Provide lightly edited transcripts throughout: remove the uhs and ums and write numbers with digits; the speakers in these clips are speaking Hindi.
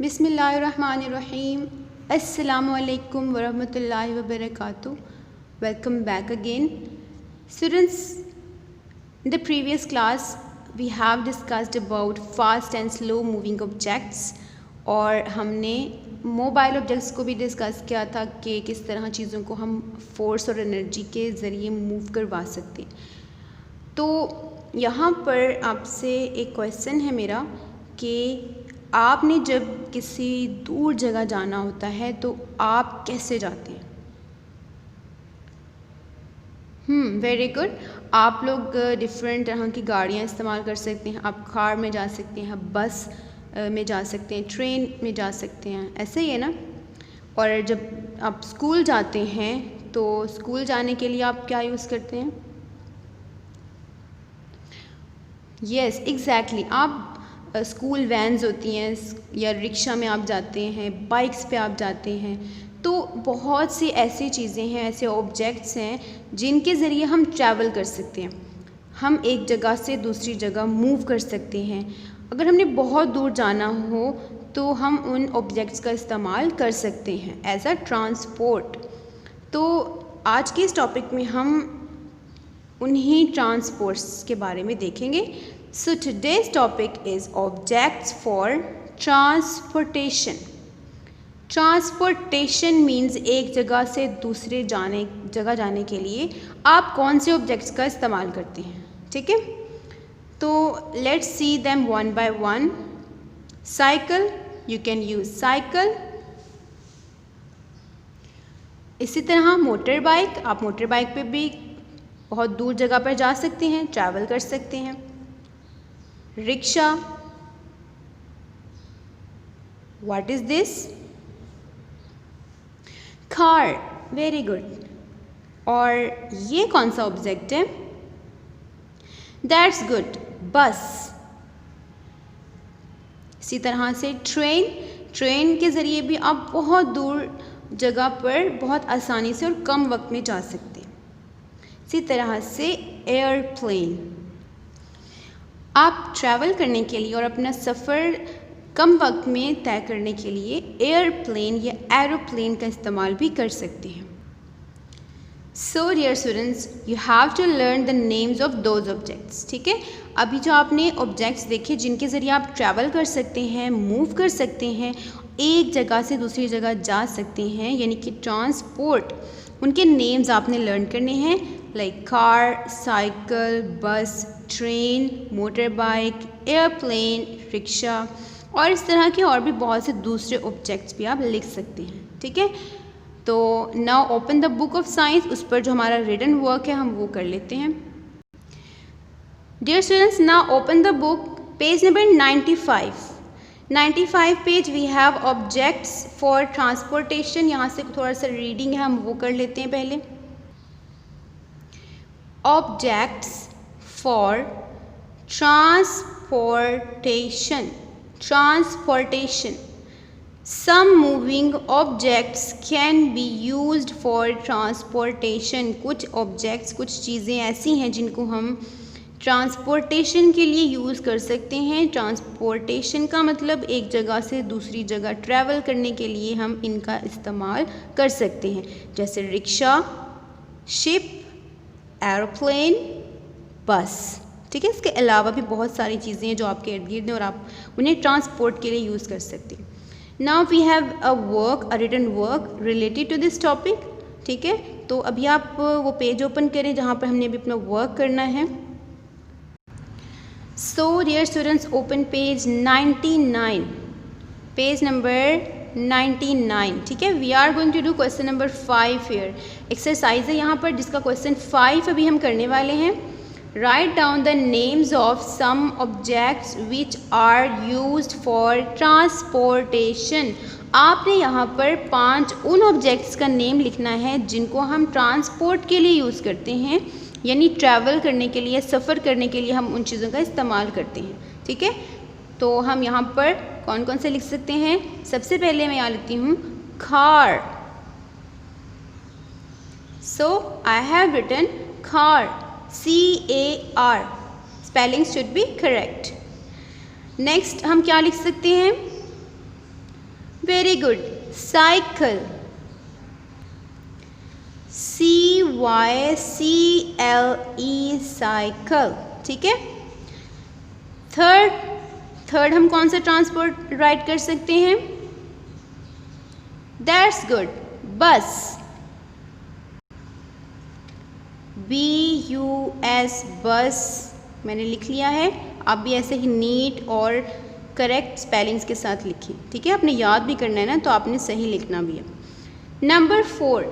बिस्मिल्लाहिर्रहमानिर्रहीम। अस्सलामुअलैकुम वरहमतुल्लाहि वबरकातुहू। Welcome back again. Students, in the previous class we have discussed about fast and slow moving objects और हमने मोबाइल ऑब्जेक्ट्स को भी डिस्कस किया था कि किस तरह चीज़ों को हम फोर्स और एनर्जी के ज़रिए मूव करवा सकते हैं। तो यहाँ पर आपसे एक क्वेश्चन है मेरा कि आपने जब किसी दूर जगह जाना होता है तो आप कैसे जाते हैं? Very good. आप लोग डिफरेंट तरह की गाड़ियाँ इस्तेमाल कर सकते हैं। आप कार में जा सकते हैं, बस में जा सकते हैं, ट्रेन में जा सकते हैं, ऐसे ही है ना। और जब आप स्कूल जाते हैं तो स्कूल जाने के लिए आप क्या यूज़ करते हैं? Yes, exactly. आप स्कूल वैन्स होती हैं या रिक्शा में आप जाते हैं, बाइक्स पे आप जाते हैं। तो बहुत सी ऐसी चीज़ें हैं, ऐसे ऑब्जेक्ट्स हैं जिनके ज़रिए हम ट्रैवल कर सकते हैं। हम एक जगह से दूसरी जगह मूव कर सकते हैं। अगर हमने बहुत दूर जाना हो तो हम उन ऑब्जेक्ट्स का इस्तेमाल कर सकते हैं एज अ ट्रांसपोर्ट। तो आज के इस टॉपिक में हम उन्हीं ट्रांसपोर्ट्स के बारे में देखेंगे। So today's topic is objects for transportation. Transportation means एक जगह से दूसरे जगह जाने के लिए आप कौन से ऑब्जेक्ट्स का इस्तेमाल करते हैं, ठीक है। तो let's see them one by one. Cycle, you can use cycle. इसी तरह मोटर बाइक, आप मोटर बाइक पे भी बहुत दूर जगह पर जा सकते हैं, ट्रैवल कर सकते हैं। Rickshaw, what is this? Car, very good. और ये कौन सा ऑब्जेक्ट है? दैट्स गुड, बस। इसी तरह से ट्रेन के ज़रिए भी आप बहुत दूर जगह पर बहुत आसानी से और कम वक्त में जा सकते हैं। इसी तरह से एयरप्लेन, आप ट्रैवल करने के लिए और अपना सफ़र कम वक्त में तय करने के लिए एयरप्लेन या एरोप्लेन का इस्तेमाल भी कर सकते हैं। So dear students, you have to learn the names of those objects, ठीक है। अभी जो आपने ऑब्जेक्ट्स देखे जिनके ज़रिए आप ट्रैवल कर सकते हैं, मूव कर सकते हैं, एक जगह से दूसरी जगह जा सकते हैं, यानी कि ट्रांसपोर्ट, उनके नेम्स आपने लर्न करने हैं, लाइक कार, साइकिल, बस, train, motor bike, airplane, rickshaw और इस तरह के और भी बहुत से दूसरे ऑब्जेक्ट्स भी आप लिख सकते हैं, ठीक है। तो now open the book of science, उस पर जो हमारा रिटन वर्क है हम वो कर लेते हैं। Dear students, now open the book, page number 95 page we have objects for transportation. यहाँ से थोड़ा सा रीडिंग है, हम वो कर लेते हैं पहले। Objects for transportation. Some moving objects can be used for transportation. कुछ ऑब्जेक्ट्स, कुछ चीज़ें ऐसी हैं जिनको हम ट्रांसपोर्टेशन के लिए यूज़ कर सकते हैं। ट्रांसपोर्टेशन का मतलब एक जगह से दूसरी जगह ट्रैवल करने के लिए हम इनका इस्तेमाल कर सकते हैं, जैसे रिक्शा, शिप, एरोप्लेन, बस, ठीक है। इसके अलावा भी बहुत सारी चीज़ें हैं जो आपके इर्द गिर्द हैं और आप उन्हें ट्रांसपोर्ट के लिए यूज़ कर सकते हैं। Now we have a written work related to this topic, ठीक है। तो अभी आप वो पेज ओपन करें जहाँ पर हमने अभी अपना वर्क करना है। So dear students, open page 99, page number 99, ठीक है। We are going to do question number 5 here. Exercise है यहाँ पर जिसका क्वेश्चन 5 अभी हम करने वाले हैं। Write down the names of some objects which are used for transportation. आपने यहाँ पर 5 उन ऑब्जेक्ट्स का नेम लिखना है जिनको हम ट्रांसपोर्ट के लिए यूज़ करते हैं, यानी ट्रैवल करने के लिए, सफ़र करने के लिए हम उन चीज़ों का इस्तेमाल करते हैं, ठीक है। तो हम यहाँ पर कौन कौन से लिख सकते हैं? सबसे पहले मैं यहाँ लिखती हूँ car. So I have written car, CAR, spelling should be correct. Next हम क्या लिख सकते हैं? Very good, cycle, CYCLE, cycle. ठीक है। थर्ड हम कौन सा ट्रांसपोर्ट राइट कर सकते हैं? दैट्स गुड, बस, BUS, बस मैंने लिख लिया है। आप भी ऐसे ही नीट और करेक्ट स्पेलिंग्स के साथ लिखिए। ठीक है, आपने याद भी करना है ना, तो आपने सही लिखना भी है। नंबर 4,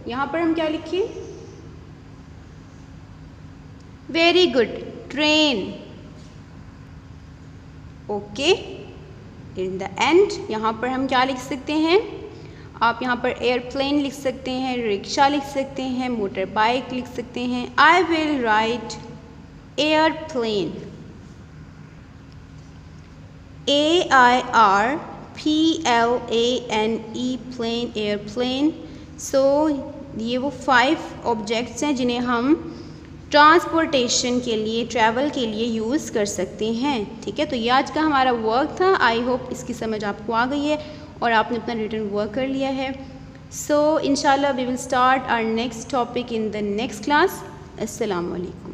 यहाँ पर हम क्या लिखें? Very good, train. Okay, in the end यहाँ पर हम क्या लिख सकते हैं? आप यहाँ पर एयरप्लेन लिख सकते हैं, रिक्शा लिख सकते हैं, मोटर बाइक लिख सकते हैं। I will write airplane, AIRPLANE, plane, airplane. So ये वो 5 ऑब्जेक्ट्स हैं जिन्हें हम ट्रांसपोर्टेशन के लिए, ट्रैवल के लिए यूज़ कर सकते हैं। ठीक है, तो ये आज का हमारा वर्क था। आई होप इसकी समझ आपको आ गई है और आपने अपना रिटन वर्क कर लिया है। सो इंशाल्लाह we will start our next topic in the next class. अस्सलाम वालेकुम।